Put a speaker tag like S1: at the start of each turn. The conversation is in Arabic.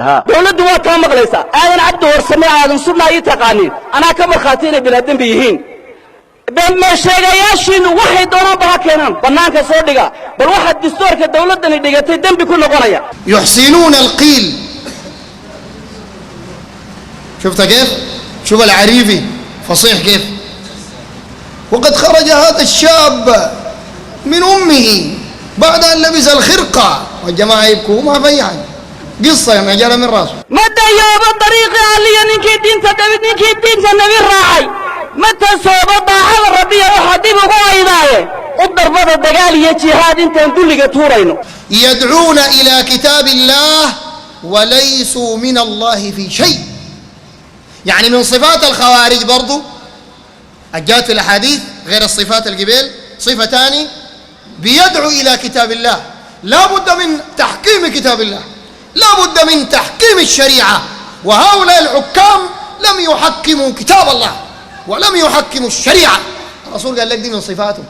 S1: دولة واتها مغليسة أنا عبد ورسمي هذا صرنا يتقانين أنا كم خاتين بلادين بيهين بما شيء واحد دوران بها كينان بنانك صدقة بل واحد دستور كدولة دنيا تدم بكل قضايا
S2: يحسنون القيل. شفت كيف؟ شوف العريفي فصيح كيف. وقد خرج هذا الشاب من أمه بعد أن لبس الخرقة والجماعة يبكوا ما في يعني قصة يا مجال من راسه.
S1: متى يوم الطريق اللي نكيد دين تدبت نكيد دين سنبي الراعي متى صوب ضاحى ربي وحدي بقويناه الضربة الدجالية جهاد انت نقول لك تورينه.
S2: يدعون إلى كتاب الله وليسوا من الله في شيء. يعني من صفات الخوارج برضو أجات في الأحاديث غير الصفات القبيل صفة ثانية بيدعو إلى كتاب الله. لا بد من تحكيم كتاب الله، لا بد من تحكيم الشريعة، وهؤلاء الحكام لم يحكموا كتاب الله ولم يحكموا الشريعة. الرسول قال لك دي من صفاتهم.